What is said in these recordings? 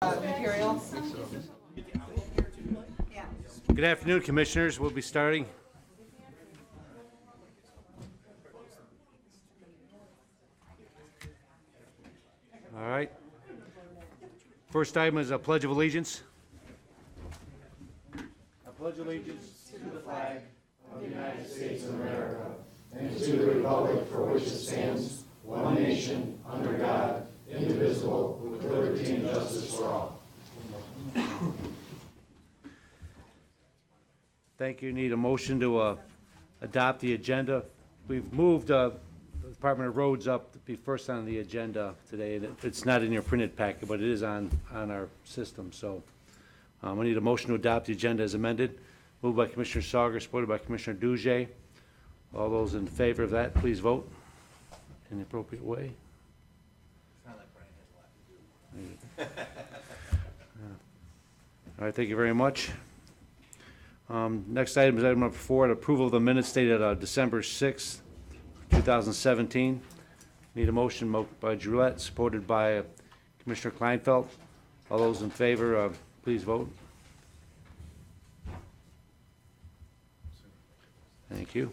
Material. Good afternoon, Commissioners. We'll be starting. All right. First item is a Pledge of Allegiance. I pledge allegiance to the flag of the United States of America and to the republic for which it stands, one nation, under God, indivisible, with liberty and justice for all. Thank you. Need a motion to adopt the agenda. We've moved the Department of Roads up to be first on the agenda today. It's not in your printed packet, but it is on our system. So we need a motion to adopt the agenda as amended. Moved by Commissioner Sawyer, supported by Commissioner Duge. All those in favor of that, please vote in the appropriate way. All right, thank you very much. Next item is item number 4, approval of the minutes dated December 6th, 2017. Need a motion by Gillette, supported by Commissioner Kleinfeld. All those in favor, please vote. Thank you.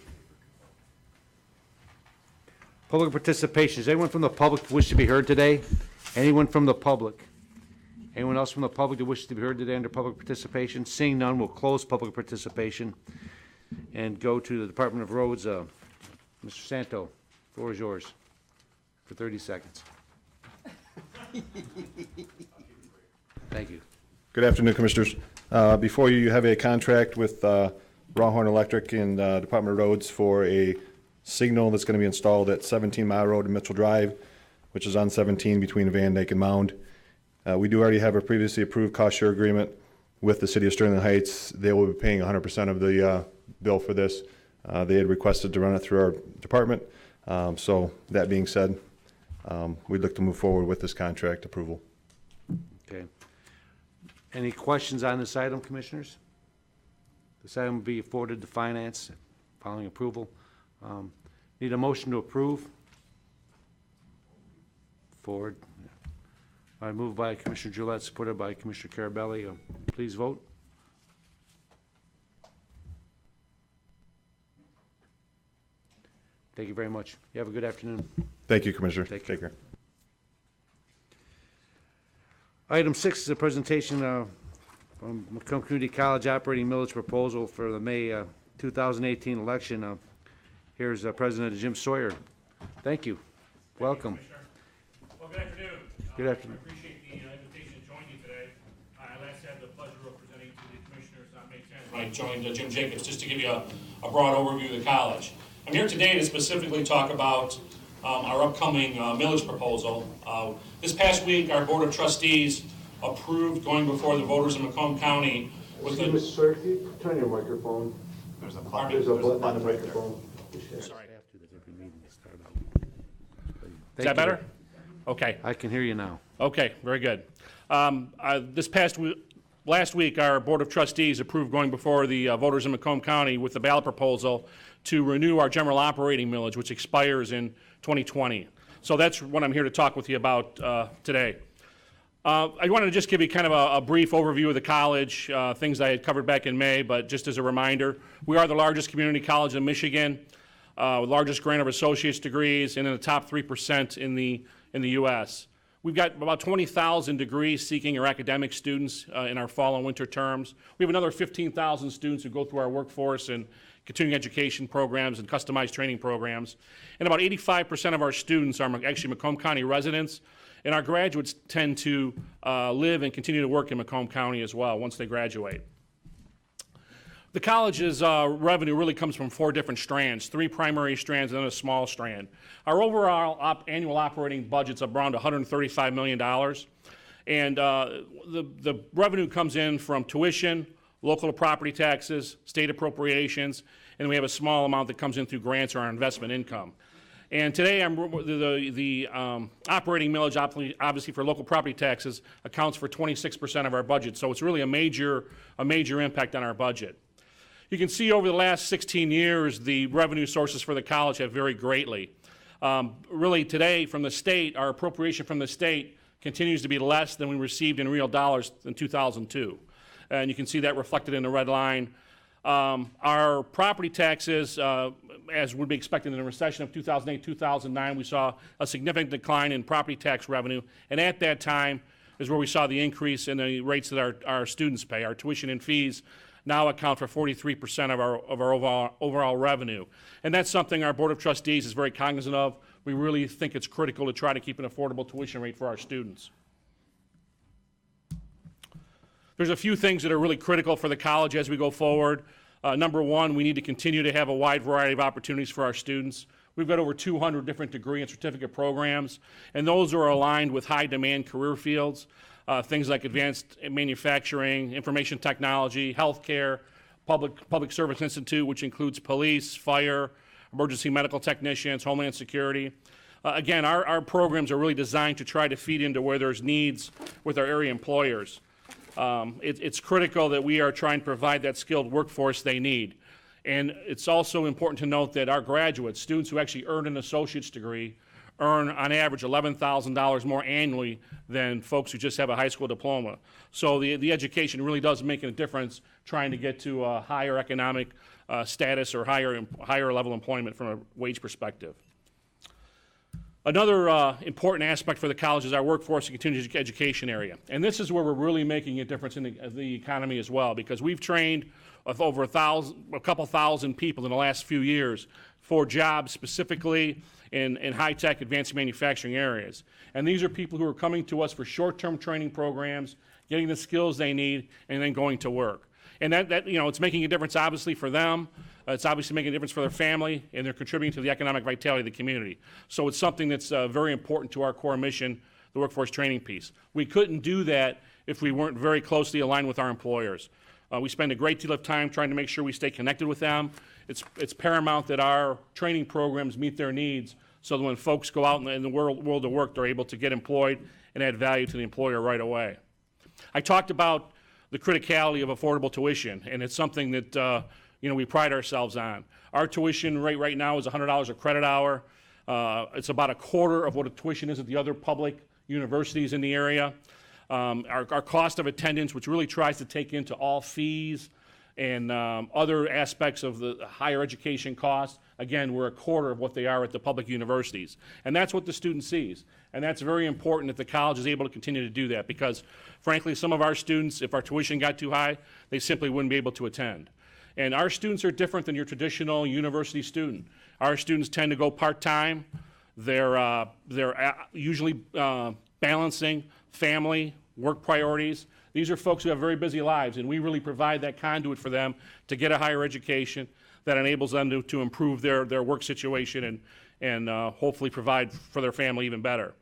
Public participation. Is anyone from the public wish to be heard today? Anyone from the public? Anyone else from the public that wishes to be heard today under public participation? Seeing none, we'll close public participation and go to the Department of Roads. Mr. Santo, the floor is yours for 30 seconds. Thank you. Good afternoon, Commissioners. Before you have a contract with Rauhorn Electric and Department of Roads for a signal that's going to be installed at 17 Mile Road and Mitchell Drive, which is on 17 between Van Dyke and Mound. We do already have a previously approved cost share agreement with the City of Sterling Heights. They will be paying 100% of the bill for this. They had requested to run it through our department. So that being said, we'd look to move forward with this contract approval. Okay. Any questions on this item, Commissioners? This item will be forwarded to Finance following approval. Need a motion to approve? Forward. I moved by Commissioner Gillette, supported by Commissioner Carabelli. Please vote. Thank you very much. You have a good afternoon. Thank you, Commissioner. Take care. Item 6 is a presentation from Macomb Community College operating millage proposal for the May 2018 election. Here's President Jim Sawyer. Thank you. Welcome. Well, good afternoon. Good afternoon. I appreciate the invitation to join you today. I last had the pleasure of presenting to the commissioners on May 10th when I joined Jim Jacobs, just to give you a broad overview of the college. I'm here today to specifically talk about our upcoming millage proposal. This past week, our Board of Trustees approved going before the voters in Macomb County with Excuse me, sir, can you turn your microphone? There's a There's a button on the microphone. Sorry. Is that better? Okay. I can hear you now. Okay, very good. Last week, our Board of Trustees approved going before the voters in Macomb County with the ballot proposal to renew our general operating millage, which expires in 2020. So that's what I'm here to talk with you about today. I wanted to just give you kind of a brief overview of the college, things I had covered back in May, but just as a reminder, we are the largest community college in Michigan, largest grant of associate's degrees, and in the top 3% in the U.S. We've got about 20,000 degrees seeking or academic students in our fall and winter terms. We have another 15,000 students who go through our workforce and continuing education programs and customized training programs. And about 85% of our students are actually Macomb County residents, and our graduates tend to live and continue to work in Macomb County as well once they graduate. The college's revenue really comes from 4 different strands, 3 primary strands and then a small strand. Our overall annual operating budget's around $135 million. And the revenue comes in from tuition, local property taxes, state appropriations, and we have a small amount that comes in through grants or our investment income. And today, the operating millage, obviously for local property taxes, accounts for 26% of our budget. So it's really a major impact on our budget. You can see over the last 16 years, the revenue sources for the college have varied greatly. Really today, from the state, our appropriation from the state continues to be less than we received in real dollars in 2002. And you can see that reflected in the red line. Our property taxes, as would be expected in the recession of 2008, 2009, we saw a significant decline in property tax revenue. And at that time is where we saw the increase in the rates that our students pay. Our tuition and fees now account for 43% of our overall revenue. And that's something our Board of Trustees is very cognizant of. We really think it's critical to try to keep an affordable tuition rate for our students. There's a few things that are really critical for the college as we go forward. Number one, we need to continue to have a wide variety of opportunities for our students. We've got over 200 different degree and certificate programs, and those are aligned with high-demand career fields, things like advanced manufacturing, information technology, healthcare, public service institute, which includes police, fire, emergency medical technicians, homeland security. Again, our programs are really designed to try to feed into where there's needs with our area employers. It's critical that we are trying to provide that skilled workforce they need. And it's also important to note that our graduates, students who actually earn an associate's degree, earn on average $11,000 more annually than folks who just have a high school diploma. So the education really does make a difference trying to get to a higher economic status or higher level employment from a wage perspective. Another important aspect for the college is our workforce and continuing education area. And this is where we're really making a difference in the economy as well, because we've trained over a couple thousand people in the last few years for jobs specifically in high-tech advanced manufacturing areas. And these are people who are coming to us for short-term training programs, getting the skills they need, and then going to work. And that it's making a difference obviously for them. It's obviously making a difference for their family, and they're contributing to the economic vitality of the community. So it's something that's very important to our core mission, the workforce training piece. We couldn't do that if we weren't very closely aligned with our employers. We spend a great deal of time trying to make sure we stay connected with them. It's paramount that our training programs meet their needs so that when folks go out in the world of work, they're able to get employed and add value to the employer right away. I talked about the criticality of affordable tuition, and it's something that we pride ourselves on. Our tuition rate right now is $100 a credit hour. It's about a quarter of what a tuition is at the other public universities in the area. Our cost of attendance, which really tries to take into all fees and other aspects of the higher education costs, again, we're a quarter of what they are at the public universities. And that's what the student sees. And that's very important that the college is able to continue to do that because, frankly, some of our students, if our tuition got too high, they simply wouldn't be able to attend. And our students are different than your traditional university student. Our students tend to go part-time. They're usually balancing family, work priorities. These are folks who have very busy lives, and we really provide that conduit for them to get a higher education that enables them to improve their work situation and hopefully provide for their family even better.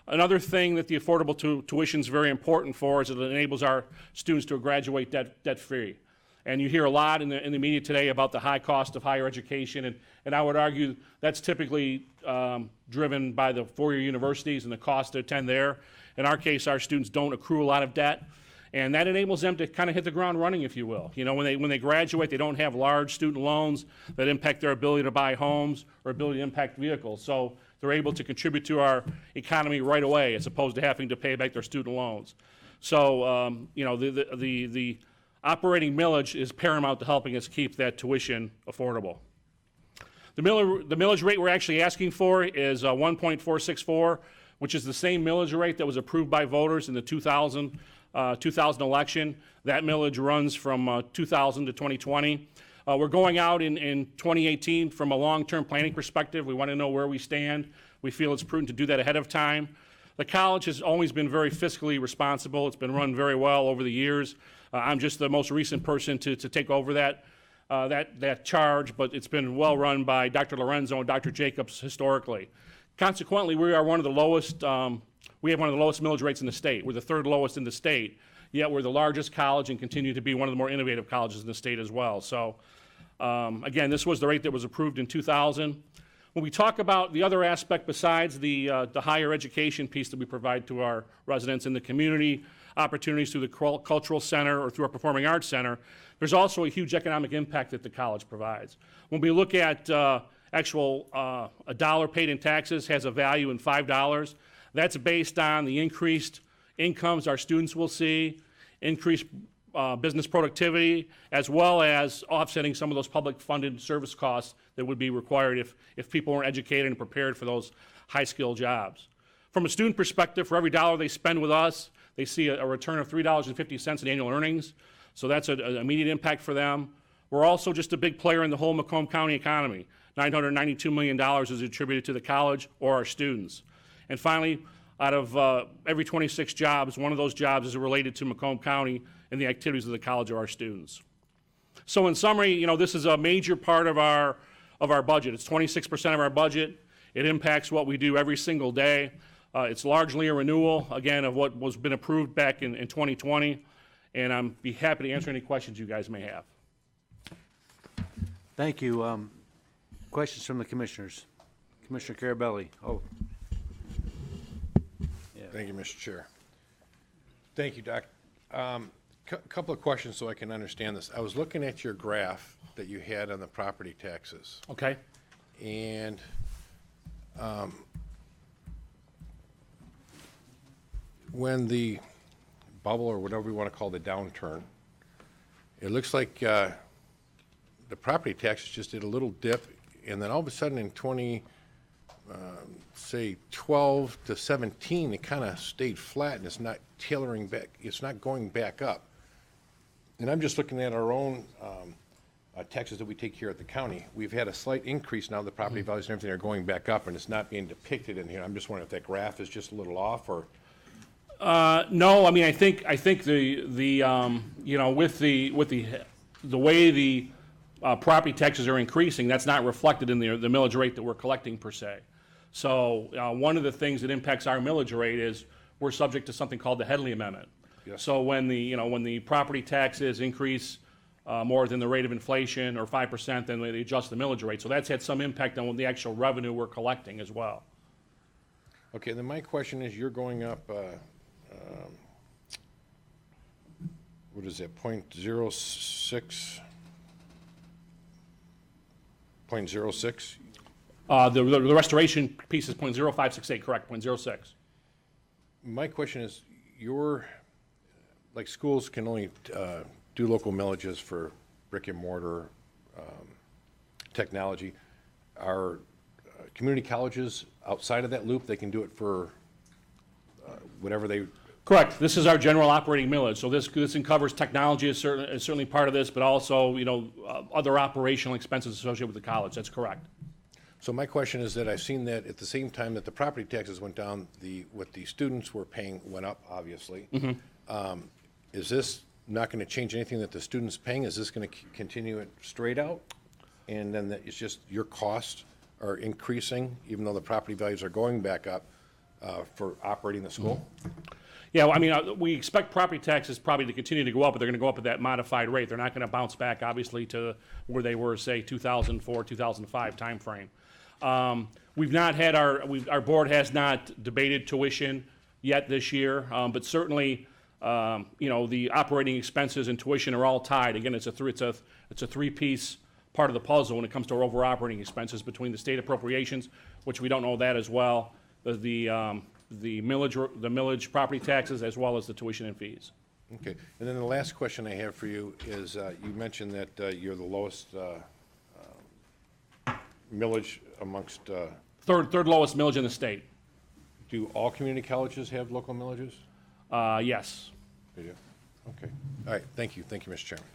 Another thing that the affordable tuition is very important for is it enables our students to graduate debt-free. And you hear a lot in the media today about the high cost of higher education, and I would argue that's typically driven by the four-year universities and the cost to attend there. In our case, our students don't accrue a lot of debt, and that enables them to kind of hit the ground running, if you will. You know, when they graduate, they don't have large student loans that impact their ability to buy homes or ability to impact vehicles. So they're able to contribute to our economy right away as opposed to having to pay back their student loans. So, the operating millage is paramount to helping us keep that tuition affordable. The millage rate we're actually asking for is 1.464, which is the same millage rate that was approved by voters in the 2000 election. That millage runs from 2000 to 2020. We're going out in 2018 from a long-term planning perspective. We want to know where we stand. We feel it's prudent to do that ahead of time. The college has always been very fiscally responsible. It's been run very well over the years. I'm just the most recent person to take over that charge, but it's been well run by Dr. Lorenzo and Dr. Jacobs historically. Consequently, we are one of the lowest, we have one of the lowest millage rates in the state. We're the third lowest in the state, yet we're the largest college and continue to be one of the more innovative colleges in the state as well. So, again, this was the rate that was approved in 2000. When we talk about the other aspect besides the higher education piece that we provide to our residents in the community, opportunities through the cultural center or through our performing arts center, there's also a huge economic impact that the college provides. When we look at a dollar paid in taxes has a value in $5. That's based on the increased incomes our students will see, increased business productivity, as well as offsetting some of those public-funded service costs that would be required if people weren't educated and prepared for those high-skill jobs. From a student perspective, for every dollar they spend with us, they see a return of $3.50 in annual earnings, so that's an immediate impact for them. We're also just a big player in the whole Macomb County economy. $992 million is attributed to the college or our students. And finally, out of every 26 jobs, one of those jobs is related to Macomb County and the activities of the college or our students. So in summary, this is a major part of our budget. It's 26% of our budget. It impacts what we do every single day. It's largely a renewal, again, of what was been approved back in 2020, and I'm be happy to answer any questions you guys may have. Thank you. Questions from the commissioners? Commissioner Carabelli. Oh, Thank you, Mr. Chair. Thank you, Doc. Couple of questions so I can understand this. I was looking at your graph that you had on the property taxes, Okay? and when the bubble, or whatever we want to call the downturn, it looks like the property taxes just did a little dip, and then all of a sudden in say 12 to 17, it kind of stayed flat, and it's not tailoring back, it's not going back up. And I'm just looking at our own taxes that we take here at the county. We've had a slight increase now, the property values and everything are going back up, and it's not being depicted in here. I'm just wondering if that graph is just a little off, or? No, I mean, I think the with the way the property taxes are increasing, that's not reflected in the millage rate that we're collecting per se. So one of the things that impacts our millage rate is we're subject to something called the Headley Amendment. Yes. So when the property taxes increase more than the rate of inflation, or 5%, then they adjust the millage rate. So that's had some impact on the actual revenue we're collecting as well. Okay, then my question is, you're going up, what is that, 0.06? 0.06? The restoration piece is 0.0568, correct, 0.06. My question is, like schools can only do local millages for brick and mortar technology. Are community colleges outside of that loop? They can do it for whatever they... Correct. This is our general operating millage. So this covers technology is certainly part of this, but also, other operational expenses associated with the college. That's correct. So my question is that I've seen that at the same time that the property taxes went down, what the students were paying went up, obviously. Mm-hmm. Is this not going to change anything that the students paying? Is this going to continue it straight out? And then it's just your costs are increasing, even though the property values are going back up for operating the school? Mm-hmm. Yeah, well, I mean, we expect property taxes probably to continue to go up, but they're going to go up at that modified rate. They're not going to bounce back, obviously, to where they were, say, 2004, 2005 timeframe. We've not had our board has not debated tuition yet this year, but certainly, the operating expenses and tuition are all tied. Again, it's a three-piece part of the puzzle when it comes to our over operating expenses between the state appropriations, which we don't know that as well, the millage property taxes, as well as the tuition and fees. Okay, and then the last question I have for you is, you mentioned that you're the lowest millage amongst... Third lowest millage in the state. Do all community colleges have local millages? Yes. They do? Okay. All right, thank you. Thank you, Mr. Chairman.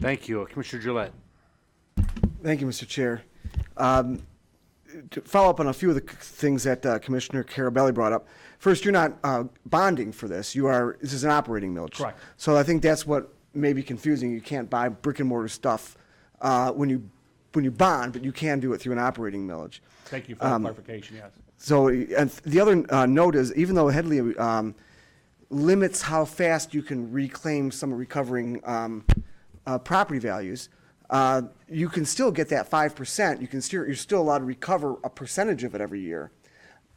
thank you. Commissioner Gillette. Thank you, Mr. Chair. To follow up on a few of the things that Commissioner Carabelli brought up. First, you're not bonding for this. This is an operating millage. Correct. So I think that's what may be confusing. You can't buy brick and mortar stuff when you bond, but you can do it through an operating millage. Thank you for the clarification, yes. So, and the other note is, even though Headley limits how fast you can reclaim some recovering property values, you can still get that 5%. You're still allowed to recover a percentage of it every year.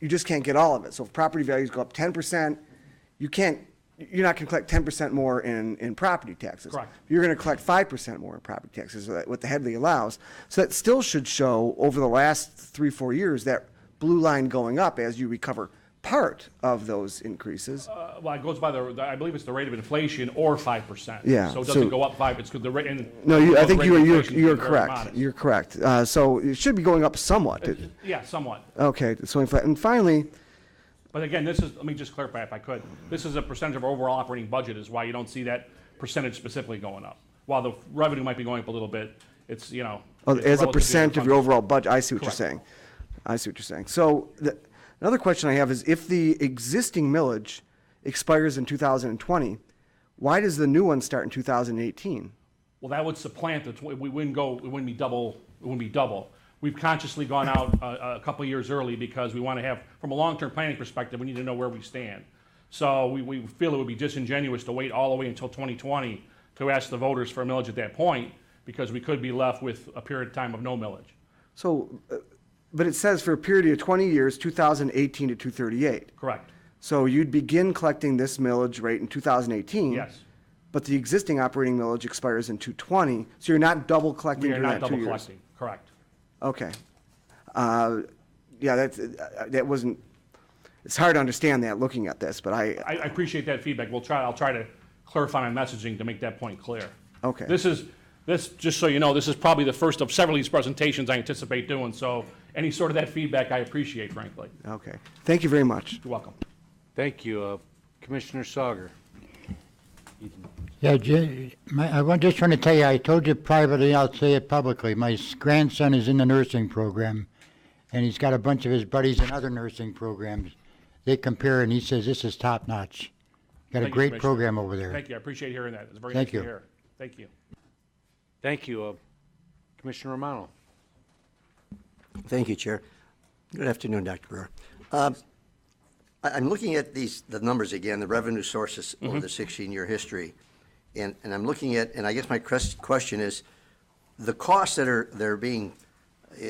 You just can't get all of it. So if property values go up 10%, you're not going to collect 10% more in property taxes. Correct. You're going to collect 5% more in property taxes, what the Headley allows. So that still should show over the last 3-4 years that blue line going up as you recover part of those increases. Well, it goes by I believe it's the rate of inflation or 5%. Yeah, So it doesn't so- go up 5, it's the rate. And No, I think the rate of you're inflation is very correct. modest. You're correct. So it should be going up somewhat. Yeah, somewhat. Okay, so and finally, But again, let me just clarify if I could. This is a percentage of our overall operating budget is why you don't see that percentage specifically going up. While the revenue might be going up a little bit, it's, it's as a relative to percent the of your funds. overall budget, I see what Correct. you're saying. I see what you're saying. So another question I have is, if the existing millage expires in 2020, why does the new one start in 2018? Well, that would supplant we wouldn't go, it wouldn't be double. We've consciously gone out a couple of years early because we want to have, from a long-term planning perspective, we need to know where we stand. So we feel it would be disingenuous to wait all the way until 2020 to ask the voters for a millage at that point, because we could be left with a period of time of no millage. So, but it says for a period of 20 years, 2018 to 238. Correct. So you'd begin collecting this millage rate in 2018. Yes. But the existing operating millage expires in 220, so you're not double collecting We are during not that 2 double years. collecting. Correct. Okay. Yeah, that wasn't, it's hard to understand that looking at this, but I appreciate that feedback. I'll try to clarify my messaging to make that point clear. Okay. This, just so you know, this is probably the first of several of these presentations I anticipate doing, so any sort of that feedback I appreciate, frankly. Okay. Thank you very much. You're welcome. Thank you. Commissioner Sawyer. Yeah, I'm just trying to tell you, I told you privately, I'll say it publicly. My grandson is in the nursing program, and he's got a bunch of his buddies in other nursing programs. They compare, and he says this is top notch. Got a Thank you, great Commissioner. program over there. Thank you. I appreciate hearing that. It's very Thank nice to you. hear. Thank you. Thank you. Commissioner Romano. Thank you, Chair. Good afternoon, Dr. Brewer. I'm looking at the numbers again, the revenue sources over the 16-year history, and I'm looking at, and I guess my question is, the costs that are being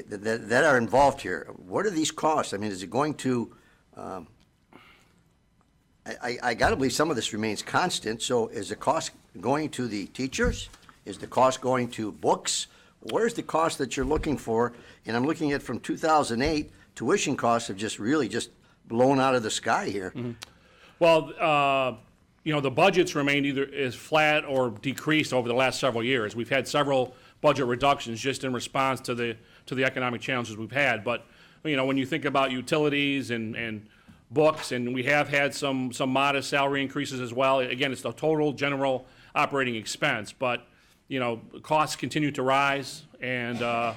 that are involved here. What are these costs? I mean, is it going to? I got to believe some of this remains constant. So, is the cost going to the teachers? Is the cost going to books? Where's the cost that you're looking for? And I'm looking at from 2008, tuition costs have just really just blown out of the sky here. Well, the budgets remained either as flat or decreased over the last several years. We've had several budget reductions just in response to the economic challenges we've had. But, when you think about utilities and books, and we have had some modest salary increases as well. Again, it's the total general operating expense, but, costs continue to rise, and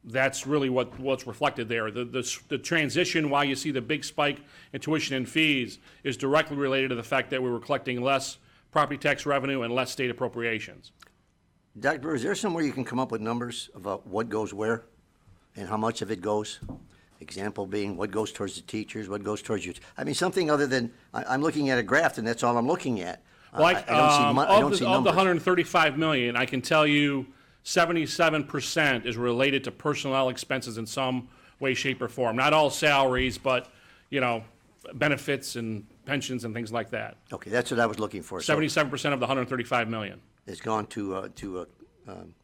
that's really what's reflected there. The transition, why you see the big spike in tuition and fees, is directly related to the fact that we were collecting less property tax revenue and less state appropriations. Dr. Brewer, is there somewhere you can come up with numbers about what goes where and how much of it goes? Example being what goes towards the teachers, what goes towards you. I mean, something other than, I'm looking at a graph and that's all I'm looking at. Like, I don't see of the numbers. $135 million, I can tell you 77% is related to personnel expenses in some way, shape, or form. Not all salaries, but, benefits and pensions and things like that. Okay, that's what I was looking for. So 77% of the $135 million, it's gone to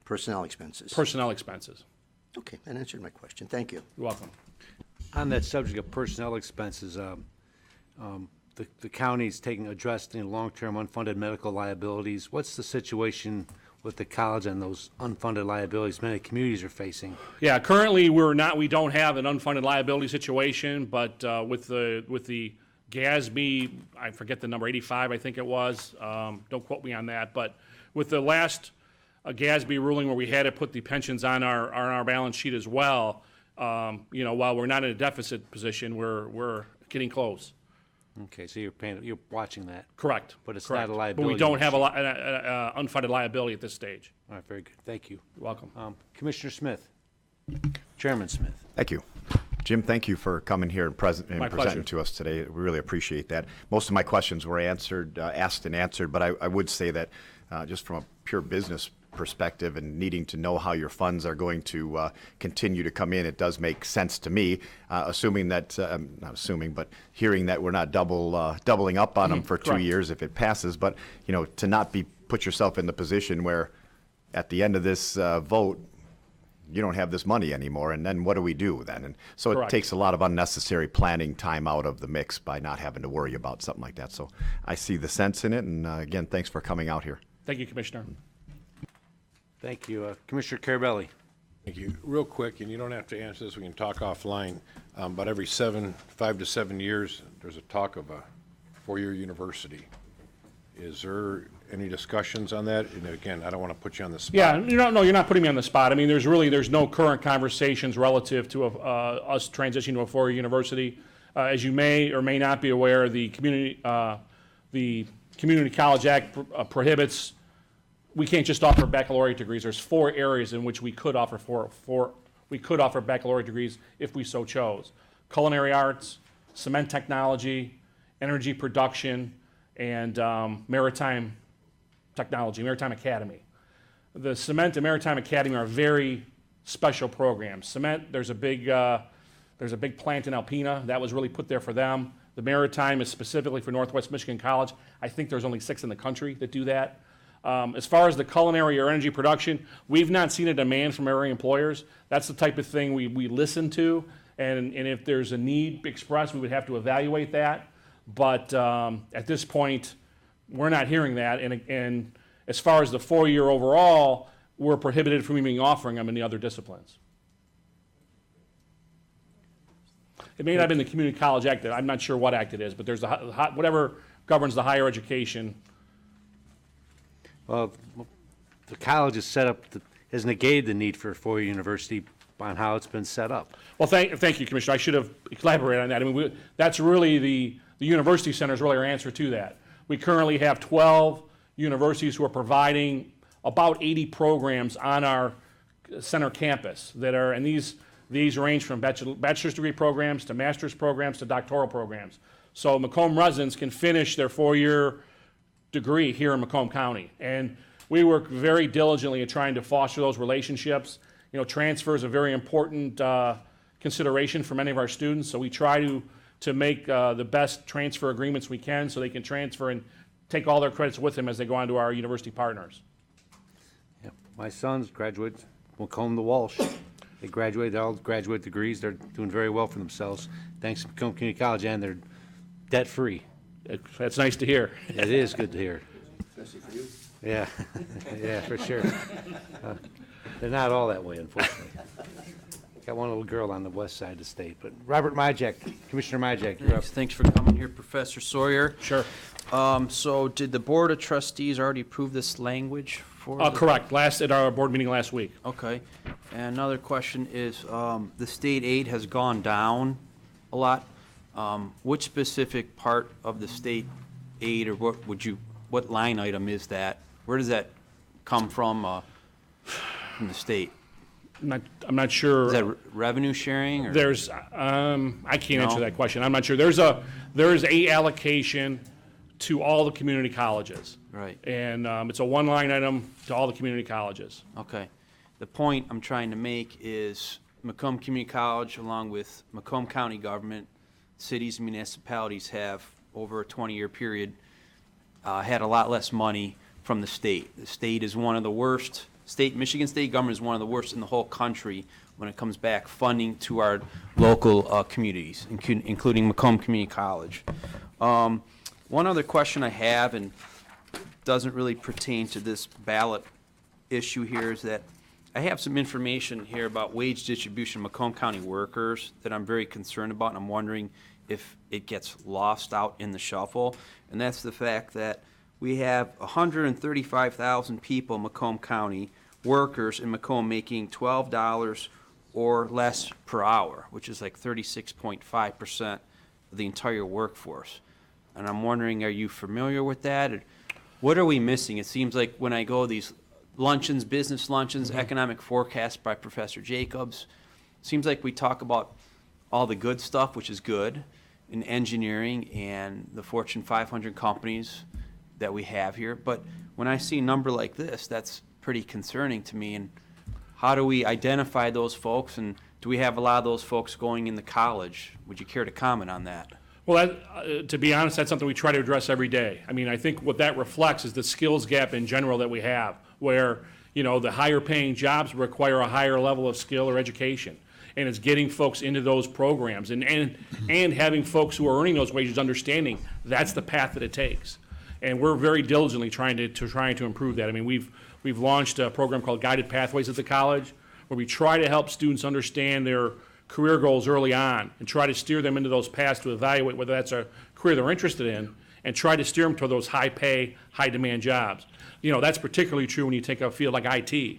personnel expenses. personnel expenses. Okay, that answered my question. Thank you. You're welcome. On that subject of personnel expenses, the county's addressing long-term unfunded medical liabilities. What's the situation with the college and those unfunded liabilities many communities are facing? Yeah, currently we don't have an unfunded liability situation, but with the GASB, I forget the number, 85 I think it was, don't quote me on that, but with the last GASB ruling where we had to put the pensions on our balance sheet as well, while we're not in a deficit position, we're getting close. Okay, so you're watching that. Correct. But it's correct. not a liability. But we don't have an unfunded liability at this stage. All right, very good. Thank you. You're welcome. Commissioner Smith. Chairman Smith. Thank you. Jim, thank you for coming here and My presenting pleasure. to us today. We really appreciate that. Most of my questions were asked and answered, but I would say that just from a pure business perspective and needing to know how your funds are going to continue to come in, it does make sense to me, assuming that, not assuming, but hearing that we're not doubling up on them for 2 correct. years if it passes, but, to not put yourself in the position where at the end of this vote, you don't have this money anymore, and then what do we do then? And so it Correct. takes a lot of unnecessary planning time out of the mix by not having to worry about something like that. So I see the sense in it, and again, thanks for coming out here. Thank you, Commissioner. Thank you. Commissioner Carabelli. Thank you. Real quick, and you don't have to answer this, we can talk offline, but every 5 to 7 years, there's a talk of a four-year university. Is there any discussions on that? And again, I don't want to put you on the spot. Yeah, you're not putting me on the spot. I mean, there's no current conversations relative to us transitioning to a four-year university. As you may or may not be aware, the Community College Act prohibits, we can't just offer baccalaureate degrees. There's 4 areas in which we could offer baccalaureate degrees if we so chose: culinary arts, cement technology, energy production, and maritime technology, maritime academy. The cement and maritime academy are very special programs. Cement, there's a big plant in Alpena that was really put there for them. The maritime is specifically for Northwest Michigan College. I think there's only 6 in the country that do that. As far as the culinary or energy production, we've not seen a demand from area employers. That's the type of thing we listen to, and if there's a need expressed, we would have to evaluate that. But at this point, we're not hearing that. And as far as the 4-year overall, we're prohibited from even offering them in the other disciplines. It may not have been the Community College Act. I'm not sure what act it is, but there's whatever governs the higher education. Well, the college is set up, has negated the need for a four-year university on how it's been set up. Well, thank you, Commissioner. I should have elaborated on that. I mean, that's really the university center is really our answer to that. We currently have 12 universities who are providing about 80 programs on our center campus that are, and these range from bachelor's degree programs to master's programs to doctoral programs. So Macomb residents can finish their 4-year degree here in Macomb County. And we work very diligently at trying to foster those relationships. You know, transfer is a very important consideration for many of our students, so we try to make the best transfer agreements we can so they can transfer and take all their credits with them as they go on to our university partners. Yep. My sons graduated Macomb to Walsh. They graduated, all graduate degrees. They're doing very well for themselves, thanks to Macomb Community College, and they're debt-free. That's nice to hear. It is good to hear. Especially for you. Yeah, yeah, for sure. They're not all that way, unfortunately. Got one little girl on the west side of the state. But Robert Majek, Commissioner Majek, you're up. Thanks for coming here, Professor Sawyer. Sure. So did the Board of Trustees already approve this language for? Correct. At our board meeting last week. Okay. And another question is, the state aid has gone down a lot. Which specific part of the state aid, or what line item is that? Where does that come from the state? I'm not sure. Is that revenue sharing? Or? There's, I can't answer No? that question. I'm not sure. There is a allocation to all the community colleges. Right. And it's a one-line item to all the community colleges. Okay. The point I'm trying to make is Macomb Community College, along with Macomb County government, cities and municipalities have, over a 20-year period, had a lot less money from the state. The state is one of the worst. Michigan State government is one of the worst in the whole country when it comes back funding to our local communities, including Macomb Community College. One other question I have, and doesn't really pertain to this ballot issue here, is that I have some information here about wage distribution of Macomb County workers that I'm very concerned about, and I'm wondering if it gets lost out in the shuffle. And that's the fact that we have 135,000 people in Macomb County, workers in Macomb, making $12 or less per hour, which is like 36.5% of the entire workforce. And I'm wondering, are you familiar with that? Or what are we missing? It seems like when I go to these luncheons, business luncheons, economic forecast by Professor Jacobs, it seems like we talk about all the good stuff, which is good, in engineering and the Fortune 500 companies that we have here. But when I see a number like this, that's pretty concerning to me. And how do we identify those folks? And do we have a lot of those folks going into college? Would you care to comment on that? Well, to be honest, that's something we try to address every day. I mean, I think what that reflects is the skills gap in general that we have, where You know, the higher paying jobs require a higher level of skill or education. And it's getting folks into those programs and having folks who are earning those wages understanding that's the path that it takes. And we're very diligently trying to improve that. I mean, we've launched a program called Guided Pathways at the college, where we try to help students understand their career goals early on and try to steer them into those paths to evaluate whether that's a career they're interested in and try to steer them toward those high pay, high demand jobs. You know, that's particularly true when you take a field like IT.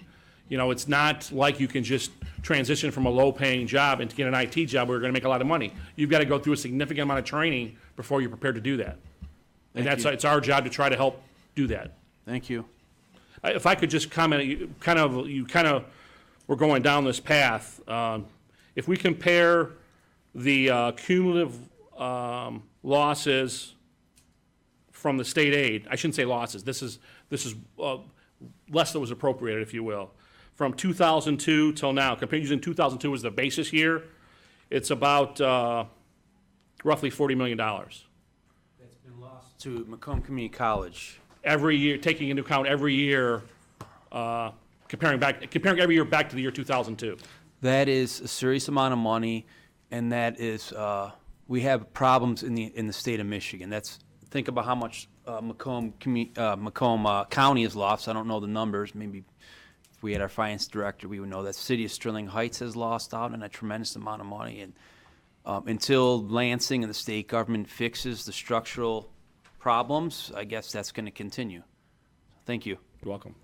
You know, it's not like you can just transition from a low-paying job and to get an IT job where you're going to make a lot of money. You've got to go through a significant amount of training before you're prepared to do that. And it's our job to try to help do that. Thank you. If I could just comment, you kind of were going down this path. If we compare the cumulative losses from the state aid, I shouldn't say losses. This is less than was appropriated, if you will. From 2002 till now, using 2002 as the basis year, it's about roughly $40 million. That's been lost to Macomb Community College. Every year, taking into account every year, comparing every year back to the year 2002. That is a serious amount of money, and that is we have problems in the state of Michigan. Think about how much Macomb County has lost. I don't know the numbers. Maybe if we had our finance director, we would know that city of Sterling Heights has lost out on a tremendous amount of money. And until Lansing and the state government fixes the structural problems, I guess that's going to continue. Thank you. You're welcome.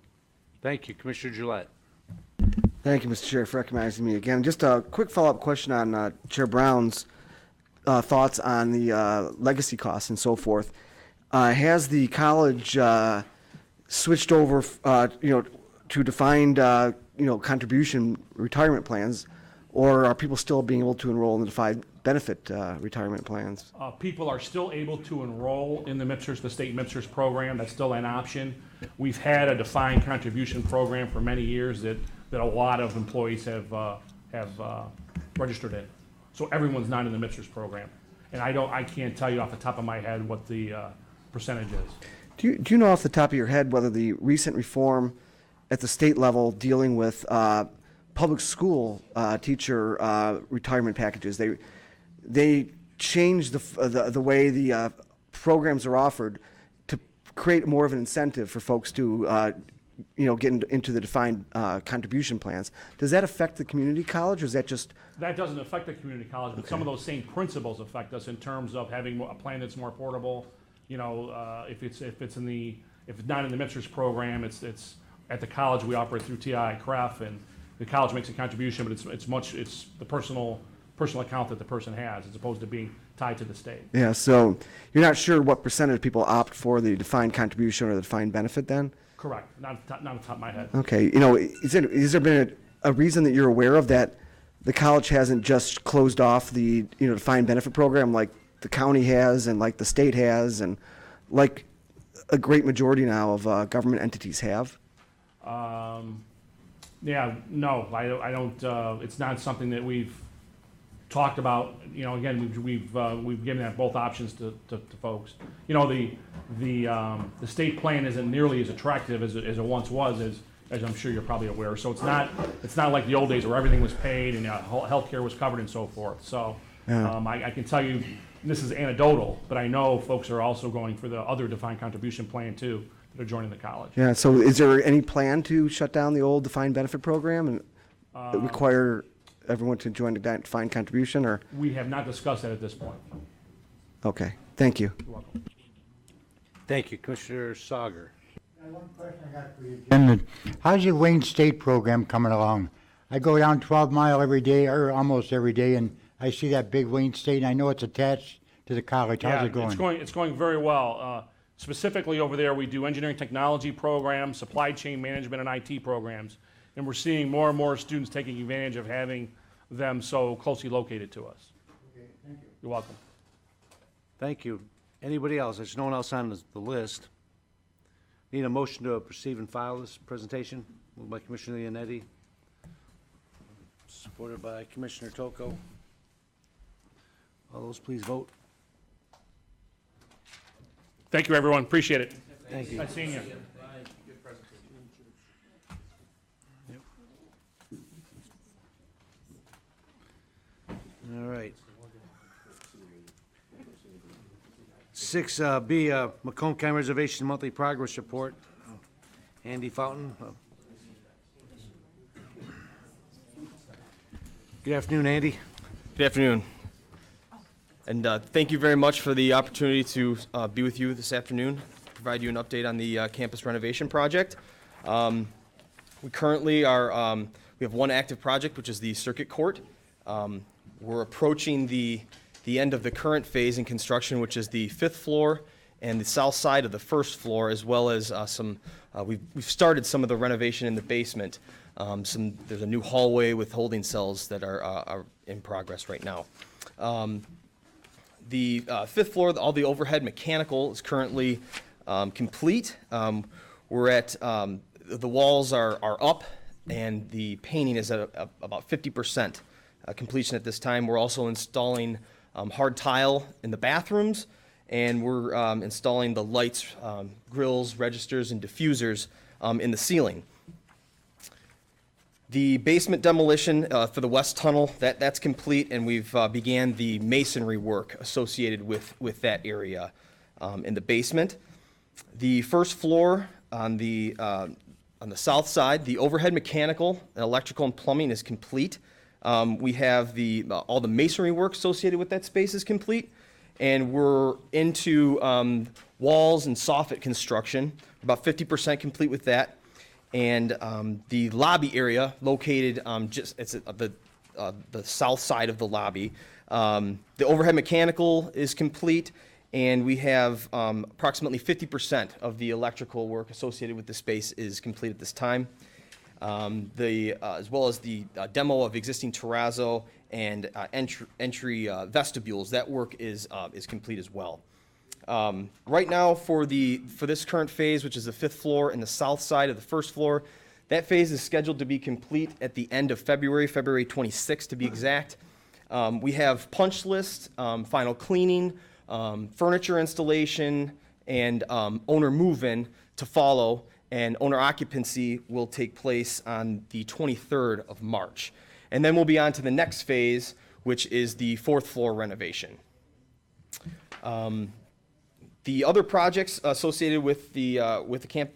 Thank you. Commissioner Gillette. Thank you, Mr. Chair, for recognizing me again. Just a quick follow-up question on Chair Brown's thoughts on the legacy costs and so forth. Has the college switched over, to defined, contribution retirement plans, or are people still being able to enroll in the defined benefit retirement plans? People are still able to enroll in the state MIPSERS program. That's still an option. We've had a defined contribution program for many years that a lot of employees have registered in. So everyone's not in the MIPSERS program. And I can't tell you off the top of my head what the percentage is. Do you know off the top of your head whether the recent reform at the state level dealing with public school teacher retirement packages, they changed the way the programs are offered to create more of an incentive for folks to get into the defined contribution plans? Does that affect the community college, or is that just... That doesn't affect the community college, but some of those same principles affect us in terms of having a plan that's more portable. If it's not in the MIPSERS program, it's at the college. We operate through TI-CREF, and the college makes a contribution, but it's the personal account that the person has, as opposed to being tied to the state. Yeah, so you're not sure what percentage of people opt for the defined contribution or the defined benefit then? Correct. Not on the top of my head. Okay. Has there been a reason that you're aware of that the college hasn't just closed off the defined benefit program like the county has and like the state has and like a great majority now of government entities have? Yeah, no, I don't. It's not something that we've talked about. Again, we've given that both options to folks. The state plan isn't nearly as attractive as it once was, as I'm sure you're probably aware. So it's not like the old days where everything was paid and healthcare was covered and so forth. So I can tell you, this is anecdotal, but I know folks are also going for the other defined contribution plan too that are joining the college. Yeah. So is there any plan to shut down the old defined benefit program and require everyone to join the defined contribution, or? We have not discussed that at this point. Okay. Thank you. You're welcome. Thank you. Commissioner Sawyer. One question I got for you, Jim. How's your Wayne State program coming along? I go down 12 Mile every day, or almost every day, and I see that big Wayne State, and I know it's attached to the college. How's it going? It's going very well. Specifically over there, we do engineering technology programs, supply chain management, and IT programs. And we're seeing more and more students taking advantage of having them so closely located to us. Okay, thank you. You're welcome. Thank you. Anybody else? There's no one else on the list. Need a motion to receive and file this presentation. Moved by Commissioner Leonetti, supported by Commissioner Tocco. All those please vote. Thank you, everyone. Appreciate it. Thank you. Nice seeing you. All right. 6B, Macomb County Reservation Monthly Progress Report. Andy Fountain. Good afternoon, Andy. Good afternoon. And thank you very much for the opportunity to be with you this afternoon, provide you an update on the campus renovation project. We currently are, we have one active project, which is the circuit court. We're approaching the end of the current phase in construction, which is the 5th floor and the south side of the 1st floor, as well as we've started some of the renovation in the basement. There's a new hallway with holding cells that are in progress right now. The 5th floor, all the overhead mechanical is currently complete. We're at, the walls are up, and the painting is at about 50% completion at this time. We're also installing hard tile in the bathrooms, and we're installing the lights, grills, registers, and diffusers in the ceiling. The basement demolition for the west tunnel, that's complete, and we've began the masonry work associated with that area in the basement. The 1st floor on the south side, the overhead mechanical, electrical, and plumbing is complete. We have all the masonry work associated with that space is complete, and we're into walls and soffit construction, about 50% complete with that. And the lobby area located it's the south side of the lobby. The overhead mechanical is complete, and we have approximately 50% of the electrical work associated with the space is complete at this time. As well as the demo of existing terrazzo and entry vestibules, that work is complete as well. Right now, for this current phase, which is the 5th floor and the south side of the 1st floor, that phase is scheduled to be complete at the end of February 26th to be exact. We have punch list, final cleaning, furniture installation, and owner move-in to follow, and owner occupancy will take place on the 23rd of March. And then we'll be on to the next phase, which is the 4th floor renovation. The other projects associated with the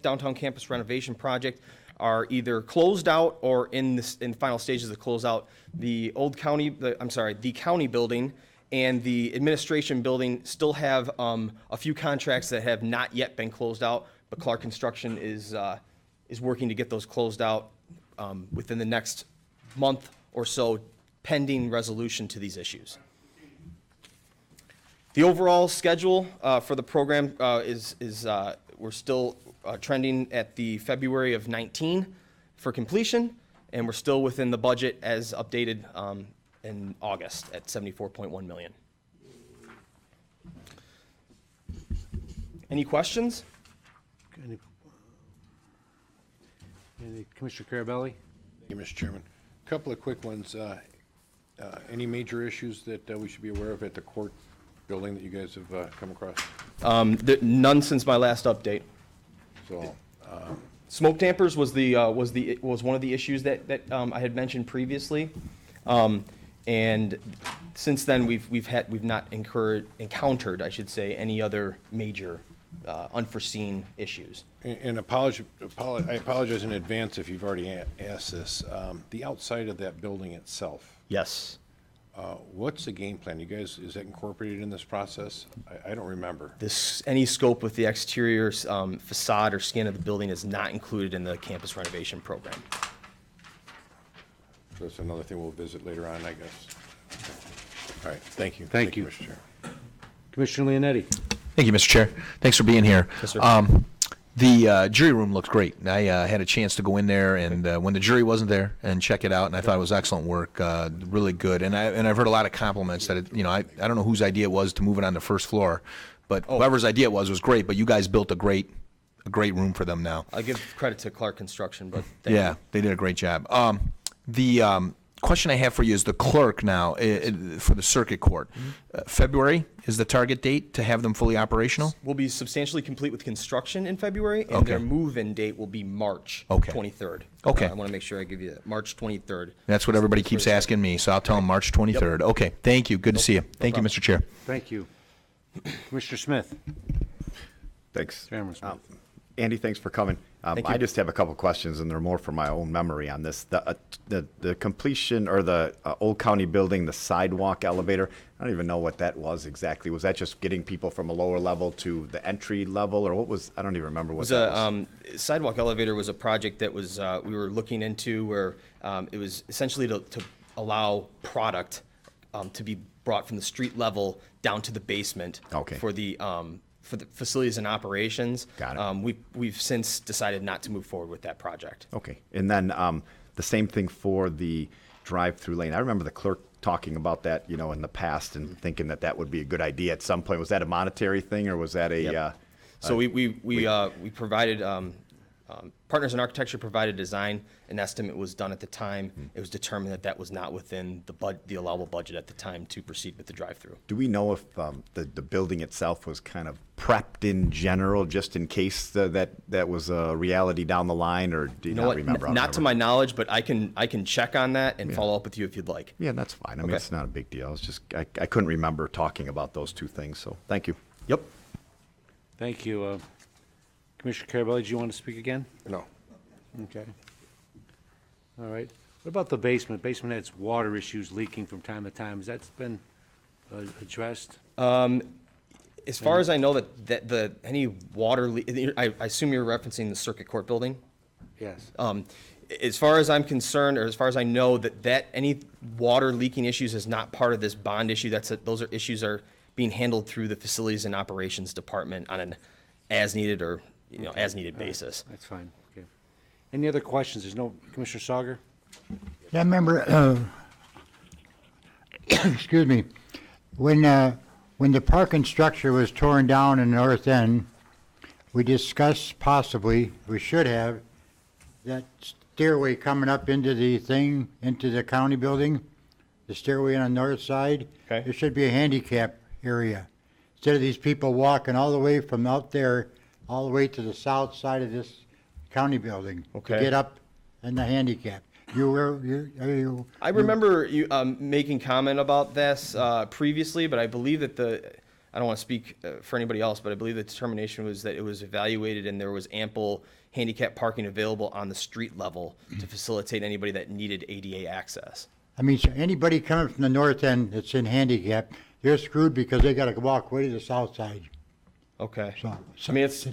downtown campus renovation project are either closed out or in final stages of closeout. The county building and the administration building still have a few contracts that have not yet been closed out, but Clark Construction is working to get those closed out within the next month or so, pending resolution to these issues. The overall schedule for the program is we're still trending at the February of 19 for completion, and we're still within the budget as updated in August at $74.1 million. Any questions? Commissioner Carabelli? Thank you, Mr. Chairman. A couple of quick ones. Any major issues that we should be aware of at the court building that you guys have come across? None since my last update. So, Smoke dampers was one of the issues that I had mentioned previously, and since then we've not encountered, I should say, any other major unforeseen issues. and I apologize in advance if you've already asked this. The outside of that building itself. Yes. What's the game plan? You guys, is that incorporated in this process? I don't remember. Any scope with the exterior facade or skin of the building is not included in the campus renovation program. So that's another thing we'll visit later on, I guess. All right, thank you. Thank you. Mr. Chair. Commissioner Leonetti? Thank you, Mr. Chair. Thanks for being here. Yes, sir. The jury room looked great. I had a chance to go in there, and when the jury wasn't there, and check it out, and I thought it was excellent work, really good. And I've heard a lot of compliments that I don't know whose idea it was to move it on the first floor, but whoever's idea it was great. But you guys built a great room for them now. I give credit to Clark Construction, but Yeah, they did a great job. The question I have for you is the clerk now for the circuit court. February is the target date to have them fully operational? We'll be substantially complete with construction in February, and Okay. their move-in date will be March Okay. 23rd. Okay. I want to make sure I give you March 23rd. That's what everybody keeps asking me, so I'll tell them March 23rd. Okay, thank you. Good to see you. Thank you, Mr. Chair. Thank you. Commissioner Smith. Thanks. Chairman Smith. Andy, thanks for coming. I just have a couple questions, and they're more for my own memory on this. The completion or the Old County building, the sidewalk elevator, I don't even know what that was exactly. Was that just getting people from a lower level to the entry level, or what was, I don't even remember what that was. Sidewalk elevator was a project that was, we were looking into where it was essentially to allow product to be brought from the street level down to the basement. Okay. For the facilities and operations. Got it. We've since decided not to move forward with that project. Okay. And then the same thing for the drive-through lane. I remember the clerk talking about that, in the past and thinking that that would be a good idea at some point. Was that a monetary thing, or was that a? Yep. So we provided, Partners in Architecture provided design. An estimate was done at the time. It was determined that that was not within the allowable budget at the time to proceed with the drive-through. Do we know if the building itself was kind of prepped in general, just in case that was a reality down the line, or do you not remember? Not to my knowledge, but I can check on that and follow up with you if you'd like. Yeah, that's fine. I mean, Okay. it's not a big deal. It's just I couldn't remember talking about those two things. So thank you. Yep. Thank you. Commissioner Carabelli, do you want to speak again? No. Okay. All right. What about the basement? Basement has water issues leaking from time to time. Has that been addressed? As far as I know, that any water, I assume you're referencing the circuit court building? Yes. As far as I'm concerned, or as far as I know, that any water leaking issues is not part of this bond issue. Those are issues are being handled through the Facilities and Operations Department on an as-needed or, as-needed basis. That's fine. Okay. Any other questions? There's no, Commissioner Sawyer? Yeah, I remember, excuse me, when the parking structure was torn down in the north end, we discussed possibly, we should have, that stairway coming up into the county building, the stairway on the north side. Okay. There should be a handicap area. Instead of these people walking all the way from out there, all the way to the south side of this county building. Okay. To get up in the handicap. I remember you making comment about this previously, but I believe that I don't want to speak for anybody else, but I believe the determination was that it was evaluated and there was ample handicap parking available on the street level to facilitate anybody that needed ADA access. I mean, so anybody coming from the north end that's in handicap, they're screwed because they gotta walk way to the south side. Okay. So, I mean, it's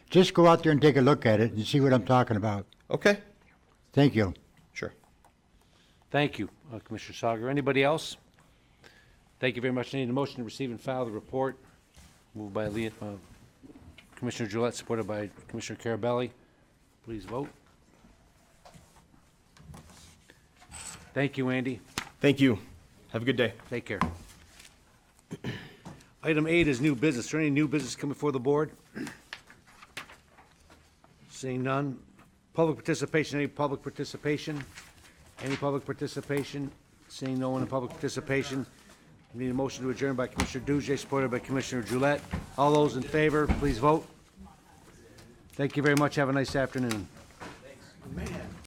just go out there and take a look at it and see what I'm talking about. okay. Thank you. Sure. Thank you, Commissioner Sawyer. Anybody else? Thank you very much. I need a motion to receive and file the report. Moved by Commissioner Gillette, supported by Commissioner Carabelli. Please vote. Thank you, Andy. Thank you. Have a good day. Take care. Item 8 is new business. Is there any new business coming before the board? Seeing none. Public participation, any public participation? Any public participation? Seeing no one in public participation, we need a motion to adjourn by Commissioner Dujay, supported by Commissioner Gillette. All those in favor, please vote. Thank you very much. Have a nice afternoon.